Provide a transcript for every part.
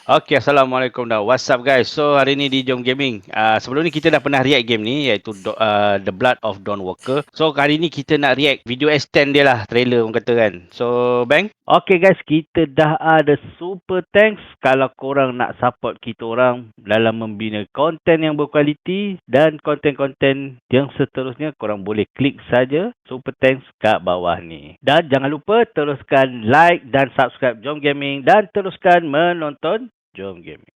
Okay, Assalamualaikum dah. What's up guys? So hari ni di JomGaming. Sebelum ni kita dah pernah react game ni iaitu The Blood of Dawnwalker. So hari ni kita nak react video extend dia lah, trailer orang kata kan. So Bang? Okay guys, kita dah ada super thanks kalau korang nak support kita orang dalam membina konten yang berkualiti dan konten-konten yang seterusnya korang boleh klik saja super thanks kat bawah ni. Dan jangan lupa teruskan like dan subscribe JomGaming dan teruskan menonton JomGaming.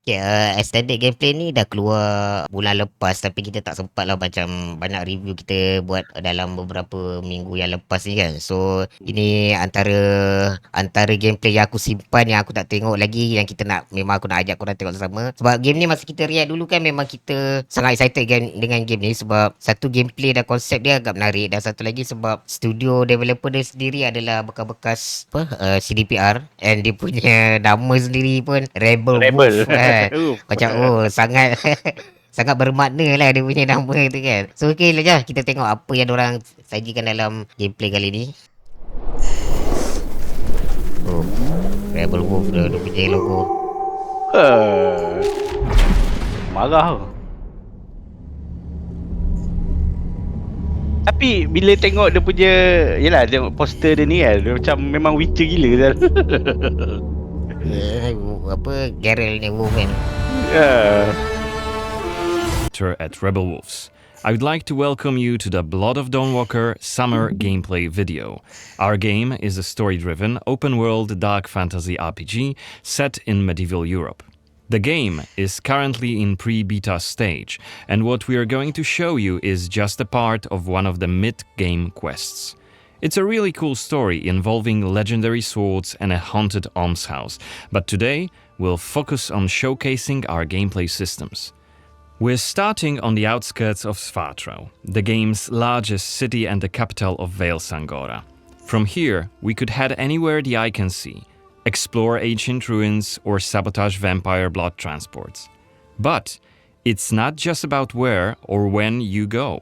Ya, extended gameplay ni dah keluar bulan lepas tapi kita tak sempat lah macam banyak review kita buat dalam beberapa minggu yang lepas ni kan. So, ini antara gameplay yang aku simpan yang aku tak tengok lagi yang kita nak, memang aku nak ajak korang tengok sama. Sebab game ni masa kita react dulu kan memang kita sangat excited dengan game ni sebab satu gameplay dan konsep dia agak menarik dan satu lagi sebab studio developer dia sendiri adalah bekas-bekas CDPR and dia punya nama sendiri pun Rebel. Wolf kan. Macam sangat sangat bermakna lah dia punya nama tu kan. So okey lah, kita tengok apa yang diorang sajikan dalam gameplay kali ni. Rebel Wolf dia punya logo. Marah. Tapi bila tengok dia punya, yelah tengok poster dia ni kan, dia macam memang Witcher gila kan. Apa Geralt ni Wolf kan. At Rebel Wolves. I would like to welcome you to the Blood of Dawnwalker summer gameplay video. Our game is a story-driven, open-world dark fantasy RPG set in medieval Europe. The game is currently in pre-beta stage, and what we are going to show you is just a part of one of the mid-game quests. It's a really cool story involving legendary swords and a haunted almshouse, but today we'll focus on showcasing our gameplay systems. We're starting on the outskirts of Svatro, the game's largest city and the capital of Vale Sangora. From here, we could head anywhere the eye can see, explore ancient ruins or sabotage vampire blood transports. But it's not just about where or when you go.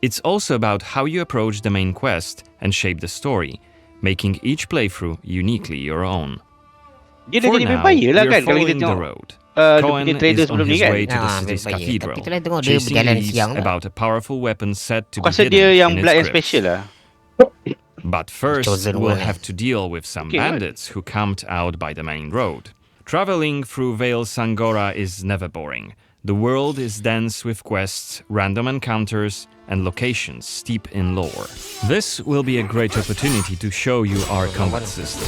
It's also about how you approach the main quest and shape the story, making each playthrough uniquely your own. For now, we're following the road. Cohen is on his way to the city's cathedral, chasing leads about a powerful weapon set to be hidden in its crypts. But first, we'll have to deal with some bandits who camped out by the main road. Traveling through Vale Sangora is never boring. The world is dense with quests, random encounters, and locations steep in lore. This will be a great opportunity to show you our combat system.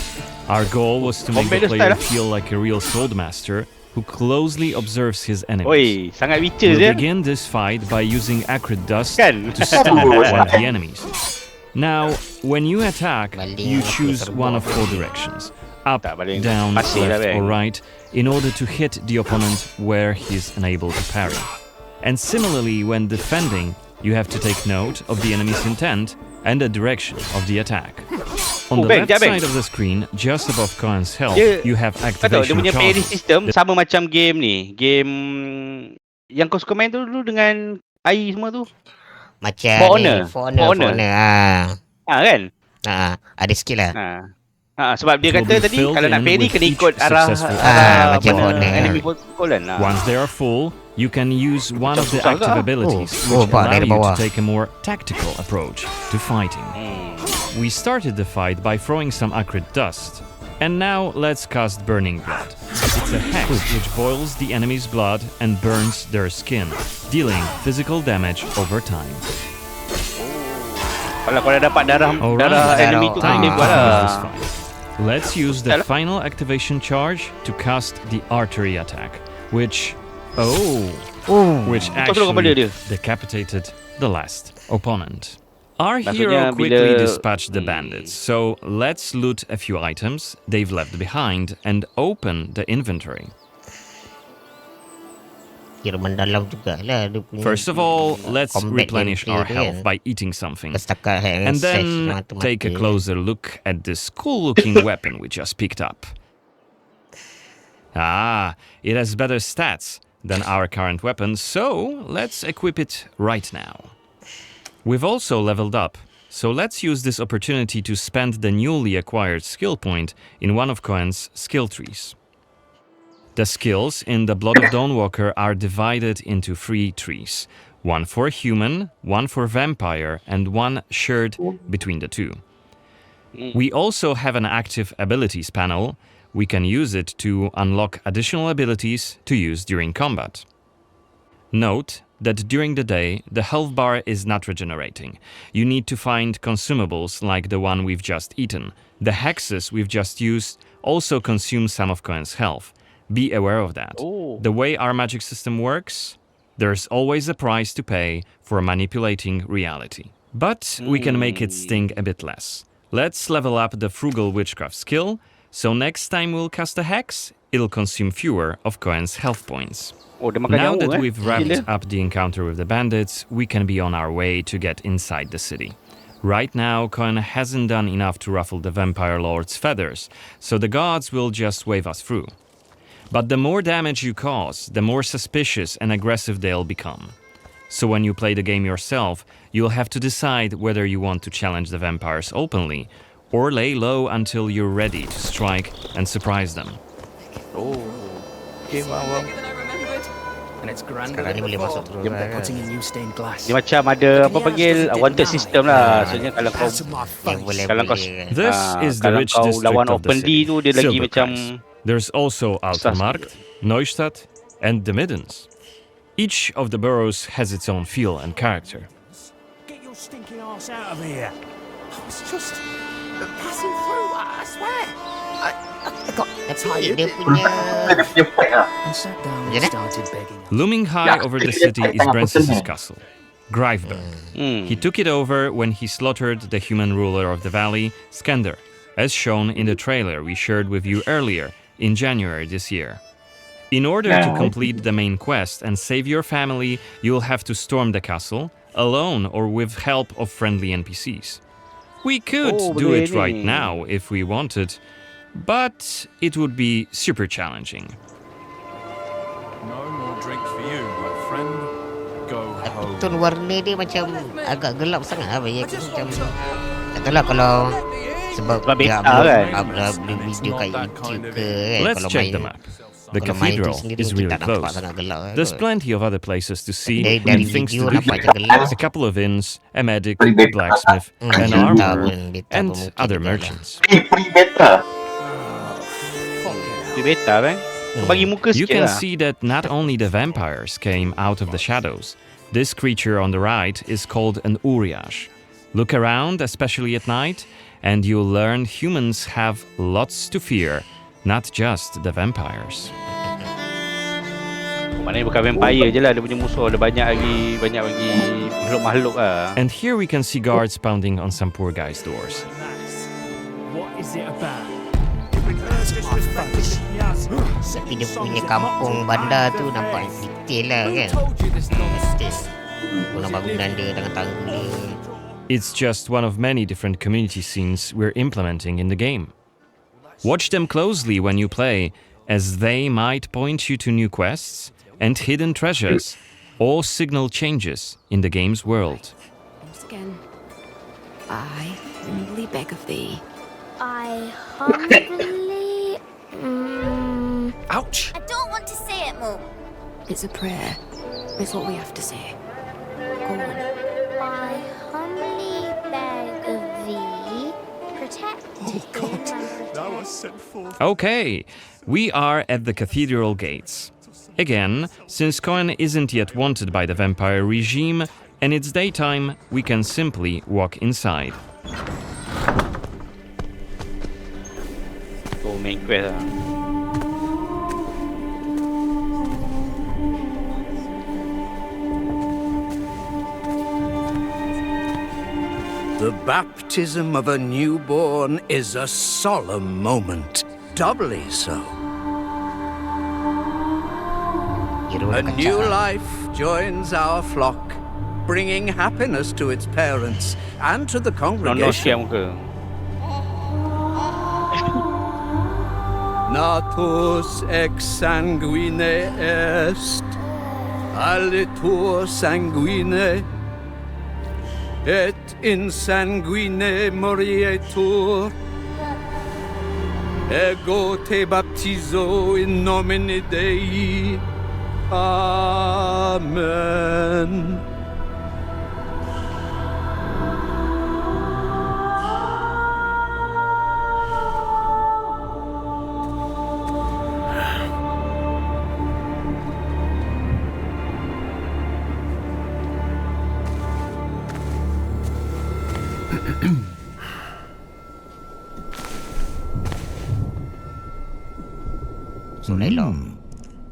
Our goal was to make the player feel like a real swordmaster who closely observes his enemies. We'll begin this fight by using acrid dust to stun one of the enemies. Now, when you attack, you choose one of four directions: up, down, left or right, in order to hit the opponent where he's unable to parry. And similarly, when defending, you have to take note of the enemy's intent and the direction of the attack. On the left side of the screen, just above Cohen's health, you have activation charges. Dia punya parry system sama macam game ni. Game yang kau suka main tu dulu dengan AI semua tu. Macam For Honor. Kan? Ada skill lah. Sebab dia kata tadi kalau nak parry kena ikut arah macam enemy pukul kan. Once they are full, you can use one of the active abilities which allow you to take a more tactical approach to fighting. We started the fight by throwing some acrid dust. And now let's cast Burning Blood. It's a hex which boils the enemy's blood and burns their skin, dealing physical damage over time. Kalau kau dah dapat darah enemy tu kan dia buat lah. Let's use the final activation charge to cast the artery attack, which actually decapitated the last opponent. Our hero quickly dispatched the bandits, so let's loot a few items they've left behind and open the inventory. First of all, let's replenish our health by eating something, and then take a closer look at this cool-looking weapon we just picked up. It has better stats than our current weapon, so let's equip it right now. We've also leveled up, so let's use this opportunity to spend the newly acquired skill point in one of Cohen's skill trees. The skills in the Blood of Dawnwalker are divided into 3 trees. One for human, one for vampire, and one shared between the two. We also have an active abilities panel. We can use it to unlock additional abilities to use during combat. Note that during the day, the health bar is not regenerating. You need to find consumables like the one we've just eaten. The hexes we've just used also consume some of Cohen's health. Be aware of that. The way our magic system works, there's always a price to pay for manipulating reality. But we can make it sting a bit less. Let's level up the Frugal Witchcraft skill, so next time we'll cast a hex, it'll consume fewer of Cohen's health points. Now that we've wrapped up the encounter with the bandits, we can be on our way to get inside the city. Right now, Cohen hasn't done enough to ruffle the Vampire Lord's feathers, so the gods will just wave us through. But the more damage you cause, the more suspicious and aggressive they'll become. So when you play the game yourself, you'll have to decide whether you want to challenge the vampires openly, or lay low until you're ready to strike and surprise them. Okay, wow. And it's grander Sekarang ni than boleh masuk before. terus They're lah putting kan. in new stained glass. Dia macam ada apa panggil wanted system lah. Maksudnya kalau kau kalau kau This is the kalau rich kau district lawan of the open D city, tu dia lagi macam Silberkreis. There's also Altenmarkt, Neustadt, and the Middens. Each of the boroughs has its own feel and character. Get your stinking ass out of here. I was just passing through, I swear. I got Tapi dia punya And sat down Macam and mana? started begging. Looming high over the city is Brancis's castle, Greifberg. He took it over when he slaughtered the human ruler of the valley, Skender, as shown in the trailer we shared with you earlier in January this year. In order to complete the main quest and save your family, you'll have to storm the castle, alone or with help of friendly NPCs. We could do it right now if we wanted, but it would be super challenging. no more drink for you, my friend. Go home. tone warna dia macam agak gelap sangat lah bagi aku. Macam tak tahu lah kalau sebab Sebab dia beta kan? upload video kat YouTube ke kan. Let's Kalau check main the map. The kalau main tu cathedral sendiri is mungkin really tak nampak close. sangat gelap lah There's kot. plenty of other places to see Dari and things video to do nampak here. macam gelap. A couple of inns, a medic, a blacksmith, an beta armorer, pun, beta and pun mungkin other juga lah. merchants. dia beta kan. Kau bagi muka You sikit can lah. see that not only the vampires came out of the shadows. This creature on the right is called an Uriash. Look around, especially at night, and you'll learn humans have lots to fear, not just the vampires. Maknanya bukan vampire je lah dia punya musuh. Ada banyak lagi makhluk-makhluk lah. And here we can see guards pounding on some poor guy's doors. What is it about? Tapi dia punya kampung bandar tu nampak detail lah kan. Detail. Guna bangunan dia dengan tangga dia. It's just one of many different community scenes we're implementing in the game. Watch them closely when you play, as they might point you to new quests and hidden treasures, or signal changes in the game's world. Once again, I humbly beg of thee. I humbly. Ouch! I don't want to say it, Mum. It's a prayer. It's what we have to say. Go on. I humbly beg of thee, protect him and I was sent forth. Okay, we are at the cathedral gates. Again, since Cohen isn't yet wanted by the vampire regime and it's daytime, we can simply walk inside. Oh, main quest lah. The baptism of a newborn is a solemn moment, doubly so. Hero A dah new kacak lah. life joins our flock, bringing happiness to its parents and to the No congregation. siap muka. Natus ex sanguine est, alitur sanguine, et in sanguine morietur. Ego te baptizo in nomine Dei. Amen.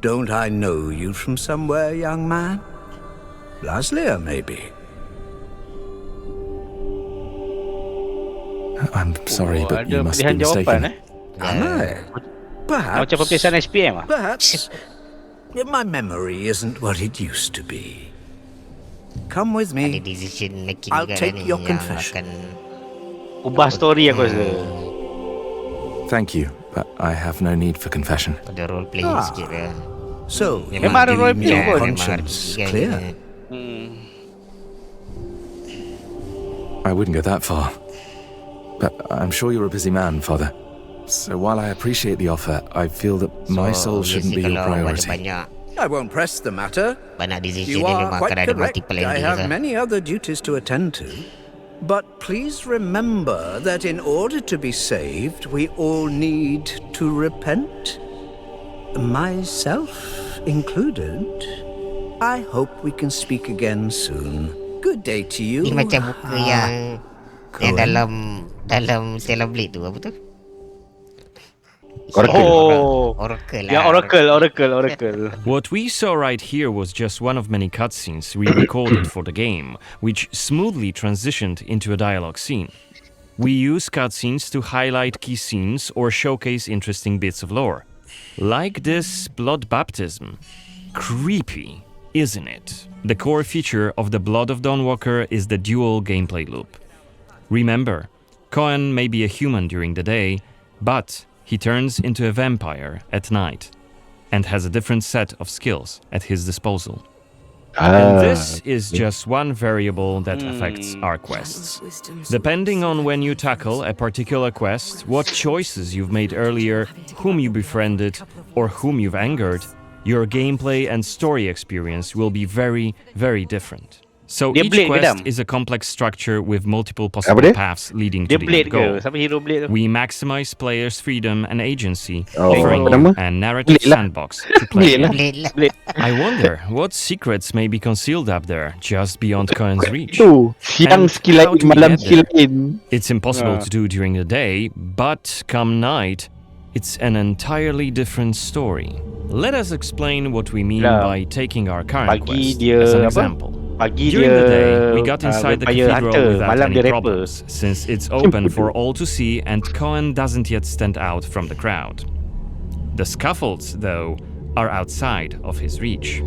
Don't I know you from somewhere, young man? Laslia, maybe? I'm sorry, but you ada must be pilihan jawapan mistaken. Am I? Perhaps. Macam peperiksaan SPM ah. Perhaps. My memory isn't what it used to be. Come with Ada me. decision making I'll juga take ni your yang confession. akan Ubah story aku rasa. Thank you, but I have no need for confession. ada role playing Ah. sikit lah. So, Memang ada you role leave play your pun. conscience clear. I wouldn't go that far. But I'm sure you're a busy man, Father. So while I appreciate the offer, I feel that my soul shouldn't be your kalau ada priority. banyak I won't press the matter. decision You dia are memang quite akan ada correct. multiple I endings have lah. many other duties to attend to. But please remember that in order to be saved, we all need to repent. Myself included. I hope we can speak again soon. Good day to you. Ni macam buku yang dalam Stellar Blade tu apa tu? Oh, Oracle yang lah. Oracle. What we saw right here was just one of many cutscenes we recorded for the game, which smoothly transitioned into a dialogue scene. We use cutscenes to highlight key scenes or showcase interesting bits of lore. Like this blood baptism. Creepy, isn't it? The core feature of the Blood of Dawnwalker is the dual gameplay loop. Remember, Cohen may be a human during the day, but he turns into a vampire at night and has a different set of skills at his disposal. And this is just one variable that affects our quests. Depending on when you tackle a particular quest, what choices you've made earlier, whom you befriended, or whom you've angered, your gameplay and story experience will be very, very different. So Dia each blade ke, quest Dam? is a complex structure with multiple possible dia? paths leading to Dia the blade end goal. ke? Siapa hero blade tu? We maximize players' freedom and agency, Oh, offering apa nama? you a narrative Blade lah. sandbox to play in. Blade lah. I wonder what secrets may be concealed up there, just beyond Cohen's reach. Tu, siang And skill how lain, do we malam get skill there? lain. It's impossible to do during the day, but come night, it's an entirely different story. Let us explain what we mean Lah. by taking our current Pagi quest dia as an apa? example. Pagi During dia the day, we got inside the vampire cathedral hunter, without malam any dia rapper. problems, since it's open for all to see and Cohen doesn't yet stand out from the crowd. The scaffolds, though, are outside of his reach.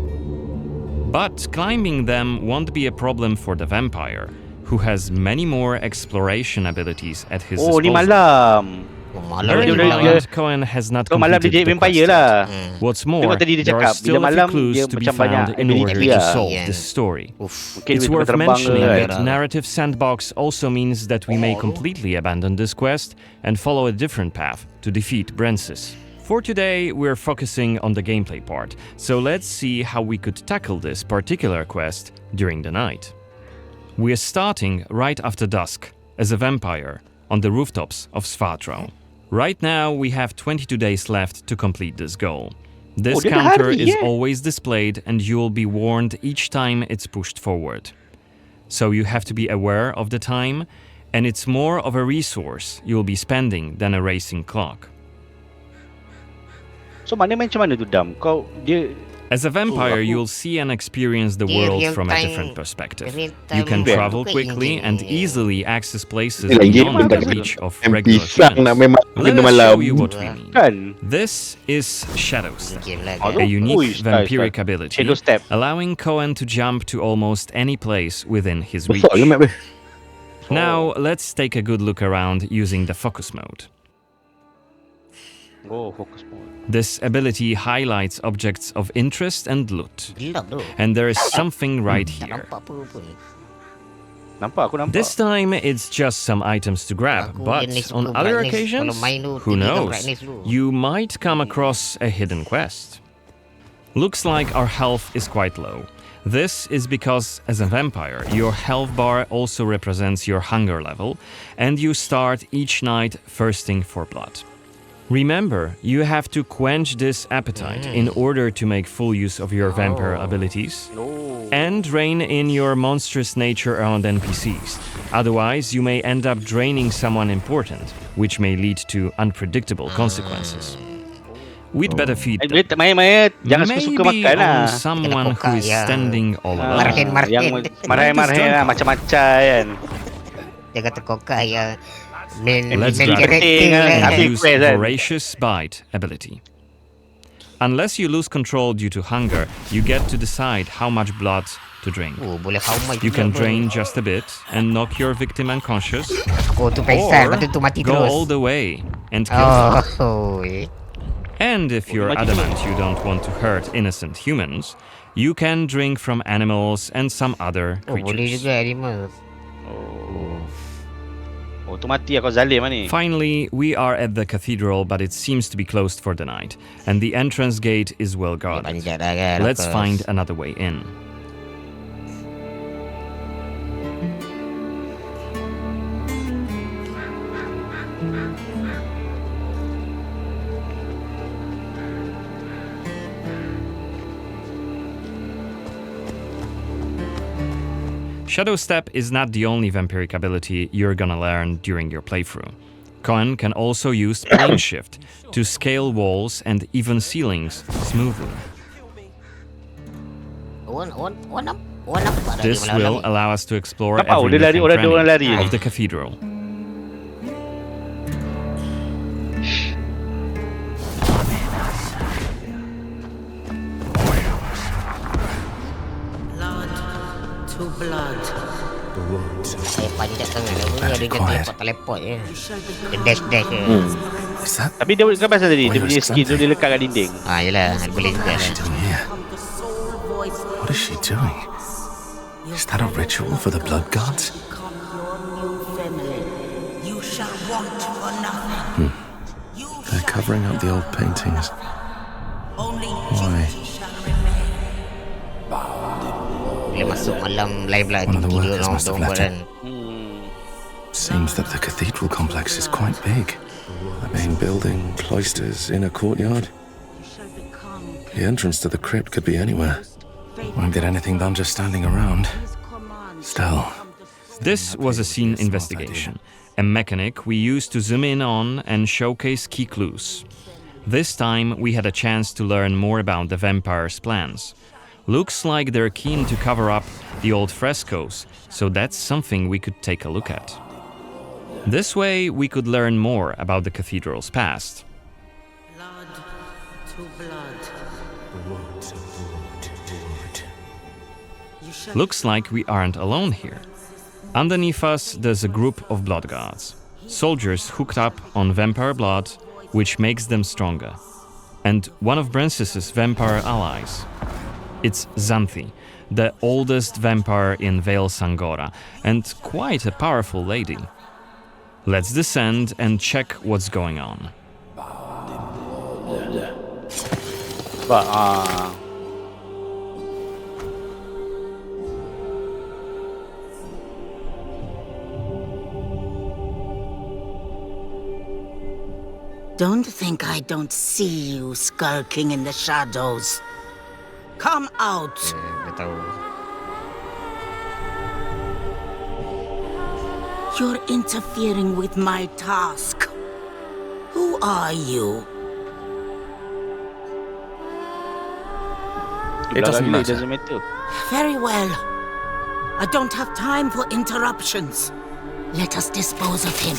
But climbing them won't be a problem for the vampire, who has many more exploration abilities at his Oh, ni disposal. malam. Oh, malam Early dia- on, Cohen has not So malam dia completed jadi the vampire quest lah. yet. What's more, Tengok tadi dia there are cakap, still bila a few malam clues dia to be macam banyak found in ability order dia. to solve Yeah. this story. Mungkin It's dia worth boleh terbang mentioning ke, that narrative sandbox also means that we may completely abandon this quest and follow a different path to defeat Brensis. For today, we're focusing on the gameplay part, so let's see how we could tackle this particular quest during the night. We're starting right after dusk as a vampire on the rooftops of Svatro. Right now, we have 22 days left to complete this goal. This dia dah counter hari, is yeah. always displayed and you'll be warned each time it's pushed forward. So you have to be aware of the time, and it's more of a resource you'll be spending than a racing clock. So mana macam mana tu Dam? Kau dia As a vampire, you'll see and experience the Dia world real from a time- different perspective. real You time can travel bukan quickly engine and ni. easily access places Ni lagi beyond pun the tak reach of yang regular pisang nak main humans. malam Let kena us malam. show you what we mean. kan? This is Shadow Step, Game lah Aduh. kan. a unique Ui, vampiric style. ability, Shadow Step. allowing Cohen to jump to almost any place within his reach. Besar ke map dia? Now, let's take a good look around using the focus mode. Oh, focus mode. This ability highlights objects of interest and loot. Gelap tu. And there is something right Tak here. nampak apa pun. Nampak, aku nampak. This time it's just some items to grab, Aku but jenis on suka other brightness. occasions, Kalau main tu, who tinggikan knows, brightness dulu. you might come across a hidden quest. Looks like our health is quite low. This is because as a vampire, your health bar also represents your hunger level, and you start each night thirsting for blood. Remember, you have to quench this appetite in order to make full use of your vampire abilities and rein in your monstrous nature around NPCs. Otherwise, you may end up draining someone important, which may lead to unpredictable consequences. We'd better feed them. Main-main, jangan suka-suka Maybe makan lah. on someone who is standing all alone. Marhen. Yang marhen-marhen lah, macam-macam kan. Dia kata kokak yang main Let's main grab it character lah. and Habis use quest kan. Voracious Bite ability. Unless you lose control due to hunger, you get to decide how much blood to drink. Oh, boleh how much You can juga, drain just a bit and knock your victim unconscious, Oh, tu pengsan, or lepas tu mati go terus. all the way and kill them. Oh, And if you're mati adamant you don't want to hurt innocent humans, you can drink from animals and some other boleh creatures. juga animal. Oh, tu mati lah kau zalim lah ni. Finally, we are at the cathedral, but it seems to be closed for the night, and the entrance gate is well guarded. Panjat dah kan. Let's Lepas. find another way in. Shadow Step is not the only vampiric ability you're gonna learn during your playthrough. Cohen can also use Plane Shift to scale walls and even ceilings smoothly. This will allow us to explore Nampak, every dia lari, nook and orang lari cranny ni. of the cathedral. To blood. Saya panjat sangat lah. Bunyi ada je teleport je. Dia dash je. Is that Tapi dia kan pasal tadi, dia Where punya is skill tu dia lekat kat dinding. Yelah, boleh juga lah. doing here? What is she doing? Is that a ritual for the blood gods? Become your new family. You shall want for nothing. You They're covering up the old paintings. only Why? duty shall remain. Boleh masuk malam live lah. One of the Video workers orang must have tu left kan. Seems that the cathedral complex is quite big. The main building, cloisters, inner courtyard. You shall become The entrance to the crypt could be anywhere. Won't get anything done just standing around. his commands. Still, This was a scene investigation, a mechanic we used to zoom in on and showcase key clues. This time we had a chance to learn more about the vampire's plans. Looks like they're keen to cover up the old frescoes, so that's something we could take a look at. This way we could learn more about the cathedral's past. Blood to blood. You shall Looks like we aren't alone here. Underneath us there's a group of blood guards, soldiers hooked up on vampire blood, which makes them stronger. And one of Brances's vampire allies. It's Xanthi, the oldest vampire in Vale Sangora, and quite a powerful lady. Let's descend and check what's going on. Sebab Don't think I don't see you skulking in the shadows. Come out. Dia tahu. You're interfering with my task. Who are you? It doesn't matter. Very well. I don't have time for interruptions. Let us dispose of him.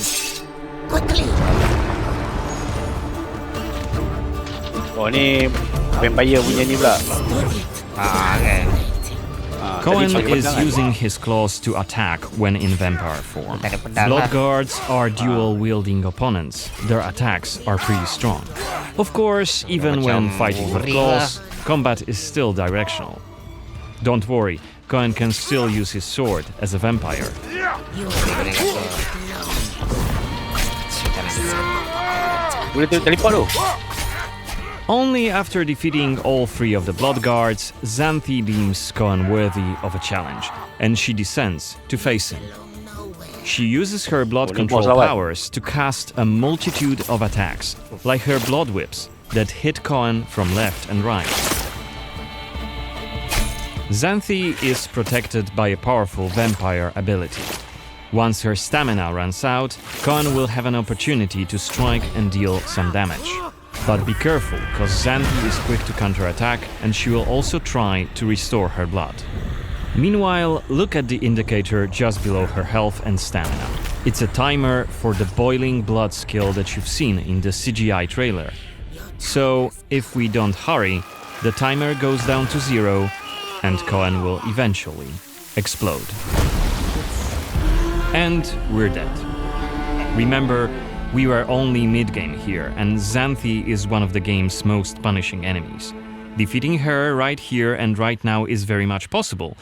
Quickly. Oh ni vampire punya ni pula. Kan. Cohen tadi pakai is pedang kan? using his claws to attack when in vampire form. Tak ada pedang Blood lah. guards are dual-wielding opponents. Their attacks are pretty strong. Of course, even when Macam fighting with Wolverine claws, combat is still directional. Don't worry, Cohen can still use his sword as a vampire. Boleh teleport tu. Only after defeating all 3 of the Blood Guards, Xanthi deems Cohen worthy of a challenge, and she descends to face him. She uses her blood control powers to cast a multitude of attacks, like her blood whips, that hit Cohen from left and right. Xanthi is protected by a powerful vampire ability. Once her stamina runs out, Cohen will have an opportunity to strike and deal some damage. But be careful, cause Xanthi is quick to counterattack and she will also try to restore her blood. Meanwhile, look at the indicator just below her health and stamina. It's a timer for the boiling blood skill that you've seen in the CGI trailer. So, if we don't hurry, the timer goes down to 0 and Cohen will eventually explode. And we're dead. Remember, we were only mid-game here, and Xanthi is one of the game's most punishing enemies. Defeating her right here and right now is very much possible,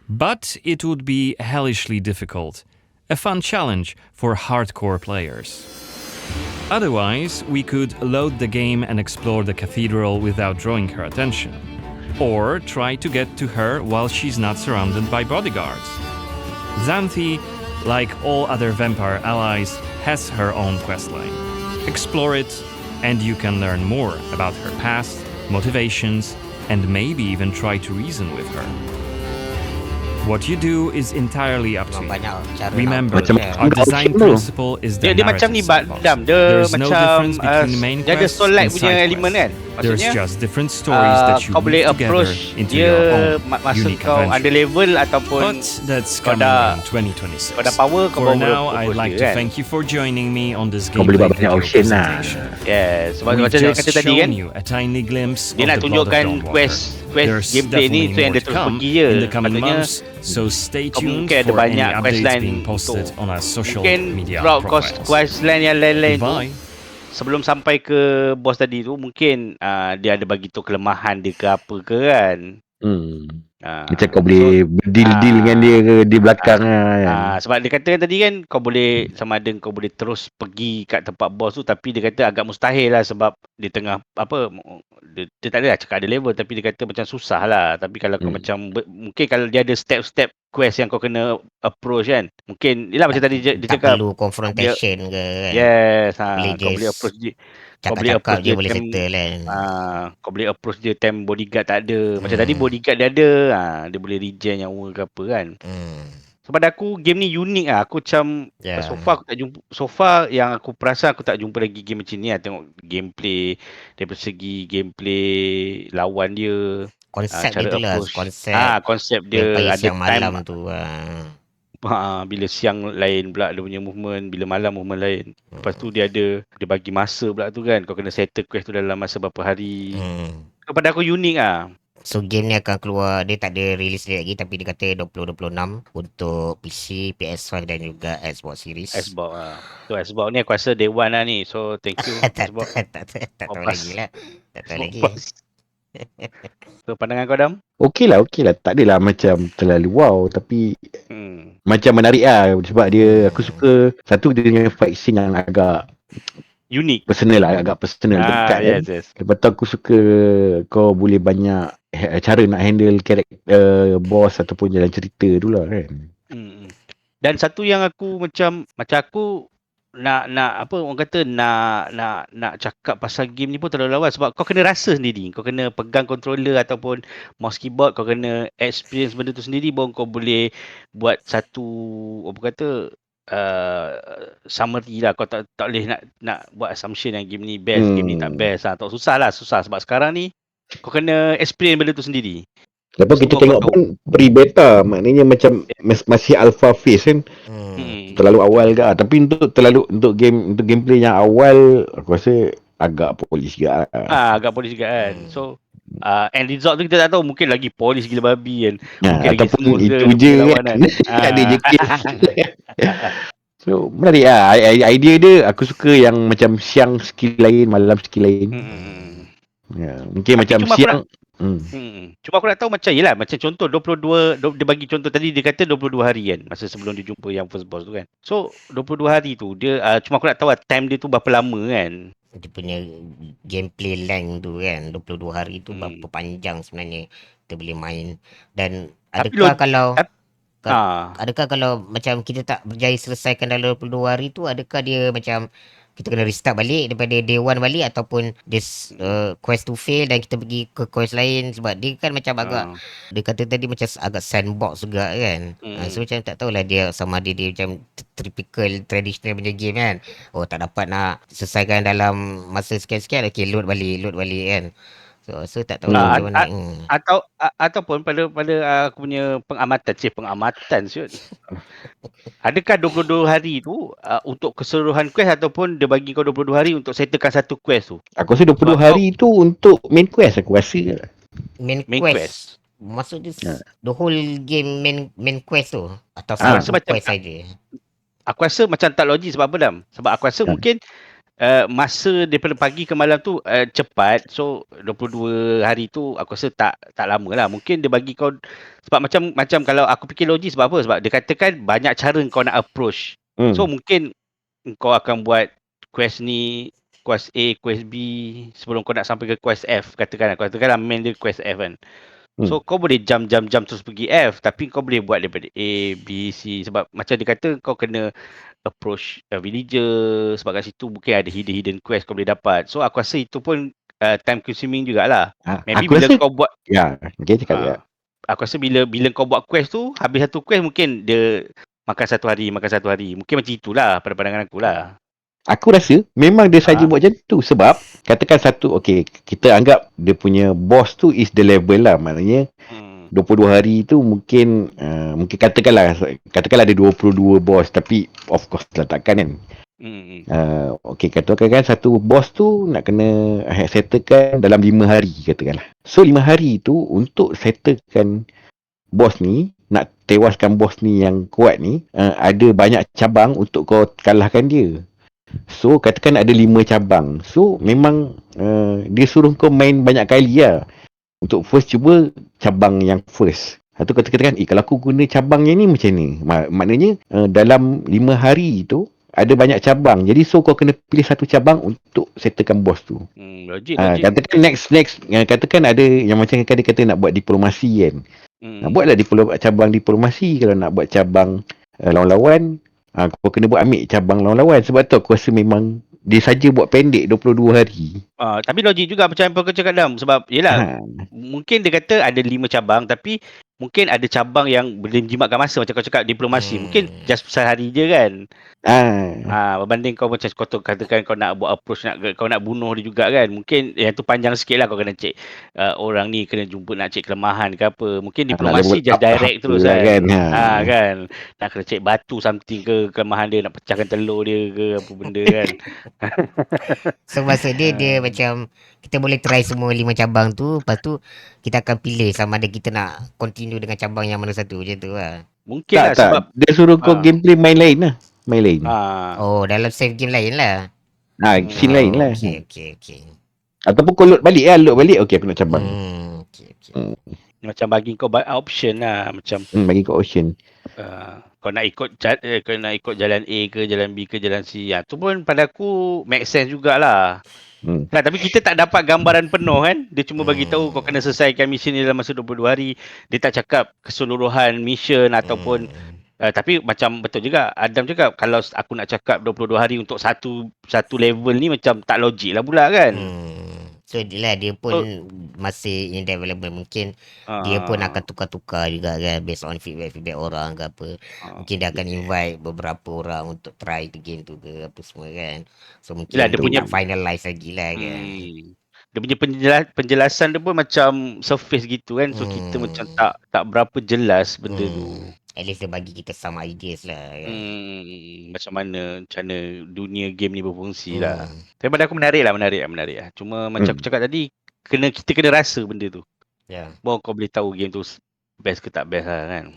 but it would be hellishly difficult. A fun challenge for hardcore players. Otherwise, we could load the game and explore the cathedral without drawing her attention. Or try to get to her while she's not surrounded by bodyguards. Xanthi, like all other vampire allies, has her own questline. Explore it, and you can learn more about her past, motivations, and maybe even try to reason with her. What you do is entirely up to you. Remember, our design principle is the dia macam ni narrative Dam, dia There's no difference macam between the main dia ada quest soul like and punya side element quest. kan. There's Maksudnya just different stories that you kau boleh weave together approach into dia your own masa unique kau adventure. ada level ataupun But that's kau coming dah in 2026. kau dah power kau For baru now, boleh I'd approach like dia, to kan? thank you for joining me on this Kau boleh gameplay buat banyak video option lah. presentation. Yes, sebab We've macam saya just kata tadi kan, shown you a tiny glimpse dia of nak the blood of tunjukkan Dawnwalker. quest There's gameplay ni definitely tu yang more dia to terus come pergi je. in the coming Maksudnya months, so stay kau tuned mungkin ada for any banyak updates questline being posted untuk on our social mungkin media throughout profiles. questline yang lain-lain tu Goodbye. sebelum sampai ke boss tadi tu mungkin dia ada bagi tu kelemahan dia ke apa ke kan. Macam kau boleh deal dengan dia ke di belakang kan. Sebab dia kata tadi kan kau boleh sama ada kau boleh terus pergi kat tempat boss tu, tapi dia kata agak mustahil lah sebab dia tengah apa dia tak ada lah cakap ada level, tapi dia kata macam susah lah. Tapi kalau kau macam mungkin kalau dia ada step-step quest yang kau kena approach kan, mungkin yelah macam tadi dia tak cakap perlu confrontation ke kan. yes Boleh kau boleh just approach dia, cakap-cakap je boleh settle kan. kau boleh approach dia time bodyguard tak ada. Macam tadi bodyguard dia ada, dia boleh regen nyawa ke apa kan. Sebab aku game ni unik lah. Aku macam so far aku tak jumpa, so far yang aku perasan aku tak jumpa lagi game macam ni lah. Tengok gameplay daripada segi gameplay lawan dia, Konsep cara dia tu lah, approach. Konsep dia vampire ada siang malam time tu. bila siang lain pula dia punya movement, bila malam movement lain. Lepas tu dia bagi masa pula tu kan. Kau kena settle quest tu dalam masa berapa hari. Kepada aku unik lah. So game ni akan keluar, dia tak ada release date lagi, tapi dia kata 2026 untuk PC, PS5 dan juga Xbox Series. Xbox So Xbox ni aku rasa day one lah ni. So thank you Xbox. tak tahu lagi lah. Tak tahu lagi. So pandangan kau Dam? Okey lah. Tak adalah macam terlalu wow, tapi macam menarik lah. Sebab dia, aku suka satu dia dengan fight scene yang agak unik, personal lah, agak personal, dekat kan. Lepas tu aku suka kau boleh banyak cara nak handle karakter boss ataupun jalan cerita tu lah kan. Dan satu yang aku macam aku nak apa orang kata nak cakap pasal game ni pun terlalu lawas, sebab kau kena rasa sendiri, kau kena pegang controller ataupun mouse keyboard, kau kena experience benda tu sendiri baru kau boleh buat satu apa kata summary lah. Kau tak boleh nak buat assumption yang game ni best, game ni tak best lah. Tak susah sebab sekarang ni kau kena experience benda tu sendiri. Lepas kita tengok pun pre-beta, maknanya macam masih alpha phase kan. Terlalu awal ke, tapi untuk gameplay yang awal aku rasa agak polis juga. Agak polis juga kan. So end result tu kita tak tahu, mungkin lagi polis gila babi kan. Mungkin lagi ataupun smooth itu je kan. Ada je case. So menarik lah. Idea dia aku suka yang macam siang skill lain, malam skill lain. Mungkin tapi macam siang Cuma aku nak tahu macam yelah, macam contoh 22 dia bagi contoh tadi, dia kata 22 hari kan masa sebelum dia jumpa yang first boss tu kan. So 22 hari tu dia cuma aku nak tahu time dia tu berapa lama kan. Dia punya gameplay length tu kan 22 hari tu berapa panjang sebenarnya kita boleh main. Dan adakah kalau adakah kalau macam kita tak berjaya selesaikan dalam 22 hari tu, adakah dia macam kita kena restart balik daripada day 1 balik, ataupun this quest to fail dan kita pergi ke quest lain, sebab dia kan macam agak dia kata tadi macam agak sandbox juga kan. So macam tak tahulah dia sama ada dia macam typical traditional punya game kan. Oh tak dapat nak selesaikan dalam masa sekian-sekian, okay load balik kan. So tak tahu macam mana. Ataupun pada aku punya pengamatan siut. Adakah 22 hari tu untuk keseluruhan quest, ataupun dia bagi kau 22 hari untuk settlekan satu quest tu? Aku rasa 22 hari tu untuk main quest aku rasa. Main quest. Maksud dia the whole game main quest tu atau satu quest saja? Aku rasa macam tak logik. Sebab apa Dam? Sebab aku rasa mungkin masa daripada pagi ke malam tu cepat. So 22 hari tu aku rasa tak lama lah. Mungkin dia bagi kau, sebab macam kalau aku fikir logik, sebab apa? Sebab dia katakan banyak cara kau nak approach. So mungkin kau akan buat quest ni, quest A, quest B sebelum kau nak sampai ke quest F. Katakanlah main dia quest F kan. So kau boleh jump terus pergi F, tapi kau boleh buat daripada A, B, C. Sebab macam dia kata kau kena approach villager, sebab kat situ mungkin ada hidden quest kau boleh dapat. So aku rasa itu pun time consuming jugalah. Maybe bila kau buat aku rasa bila kau buat quest tu, habis satu quest mungkin dia makan satu hari. Mungkin macam itulah pada pandangan aku lah. Aku rasa memang dia saja buat macam tu, sebab katakan satu, okey, kita anggap dia punya boss tu is the level lah, maknanya 22 hari tu mungkin katakanlah ada 22 boss, tapi of course lah takkan kan. Okey, katakan satu boss tu nak kena settlekan dalam 5 hari katakanlah. So 5 hari tu untuk settlekan boss ni, nak tewaskan boss ni yang kuat ni, ada banyak cabang untuk kau kalahkan dia. So katakan ada 5 cabang. So memang dia suruh kau main banyak kali lah. Untuk first cuba cabang yang first. Atau katakan kalau aku guna cabang yang ni macam ni, maknanya dalam 5 hari tu ada banyak cabang. Jadi so kau kena pilih satu cabang untuk settlekan boss tu. Logik. Katakan next katakan ada yang macam dia kata nak buat diplomasi kan. Buatlah cabang diplomasi. Kalau nak buat cabang lawan-lawan, kau kena ambil cabang lawan-lawan. Sebab tu aku rasa memang dia saja buat pendek 22 hari. Tapi logik juga macam apa kau cakap Dam. Sebab yelah, mungkin dia kata ada 5 cabang, tapi mungkin ada cabang yang boleh menjimatkan masa. Macam kau cakap diplomasi, mungkin just sehari je kan. Berbanding kau macam kau katakan kau nak buat approach, kau nak bunuh dia juga kan. Mungkin yang tu panjang sikit lah. Kau kena cek orang ni, kena jumpa nak cek kelemahan ke apa. Mungkin diplomasi just direct terus kan. Kan nak kena cek batu something ke, kelemahan dia, nak pecahkan telur dia ke apa benda kan. So maksud dia macam kita boleh try semua 5 cabang tu, lepas tu kita akan pilih sama ada kita nak continue dengan cabang yang mana satu, macam tu lah. Mungkin lah sebab dia suruh kau gameplay main lain lah. Main lain. Oh, dalam save game lain lah. Scene lain lah. Okay. Ataupun kau load balik. Okay, aku nak cabang. Macam bagi kau option lah. Macam bagi kau option. Kau nak ikut jalan A ke, jalan B ke, jalan C. Tu pun pada aku make sense jugalah. Tapi kita tak dapat gambaran penuh kan. Dia cuma bagi tahu kau kena selesaikan mission ni dalam masa 22 hari. Dia tak cakap keseluruhan mission ataupun tapi macam betul juga Adam cakap, kalau aku nak cakap 22 hari untuk satu level ni macam tak logik lah pula kan. So dia pun masih in development. Mungkin dia pun akan tukar-tukar juga kan, based on feedback orang ke apa. Mungkin dia akan invite beberapa orang untuk try the game tu ke apa semua kan. So mungkin dia punya finalize lagi lah kan. Dia punya penjelasan dia pun macam surface gitu kan. So kita macam tak berapa jelas benda tu. At least dia bagi kita some ideas lah kan. Macam mana dunia game ni berfungsi lah. Tapi pada aku menarik lah. Cuma macam aku cakap tadi, kita kena rasa benda tu. Baru kau boleh tahu game tu best ke tak best lah kan.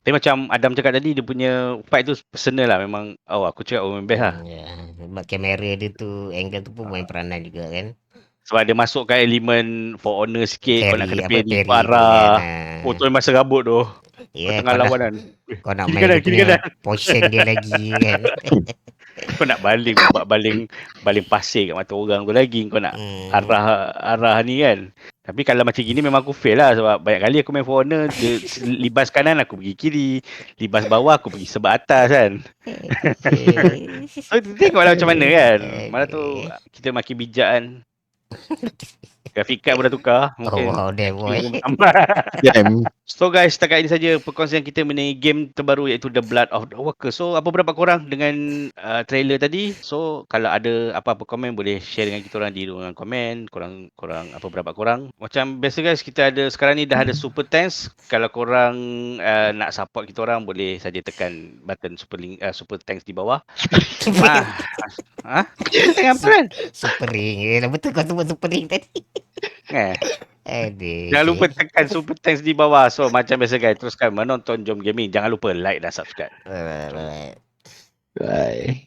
Tapi macam Adam cakap tadi, dia punya fight tu personal lah. Memang aku cakap main best lah. Sebab kamera dia tu, angle tu pun main peranan juga kan. Sebab dia masukkan elemen For Honor sikit. Kau nak Parry, kena apa parry parry tu kan. arah. Oh tu masa rabut tu. Kau Ya, tengah lawan kan. kau nak Kiri main kanan, dia kiri punya kanan. potion dia lagi kan. Kau nak baling pasir kat mata orang tu lagi. Kau nak arah ni kan. Tapi kalau macam gini memang aku fail lah. Sebab banyak kali aku main For Honor, dia libas kanan aku pergi kiri. Libas bawah aku pergi sebelah atas kan. So tengoklah macam mana kan. Malah tu kita makin bijak kan. Grafik card pun dah tukar. Mungkin Oh wow, damn boy. pun bertambah. Damn. So guys, setakat ini saja perkongsian kita mengenai game terbaru iaitu The Blood of Dawnwalker. So apa pendapat korang dengan trailer tadi? So kalau ada apa-apa komen boleh share dengan kita orang di ruangan komen. Korang apa pendapat korang? Macam biasa guys, kita ada sekarang ni dah ada super thanks. Kalau korang nak support kita orang boleh saja tekan button super thanks di bawah. Tengah apa kan? Super ring. Betul kau sebut super ring tadi. Aduh. Jangan lupa tekan super thanks di bawah. So macam biasa guys, teruskan menonton JomGaming. Jangan lupa like dan subscribe. Bye. Bye.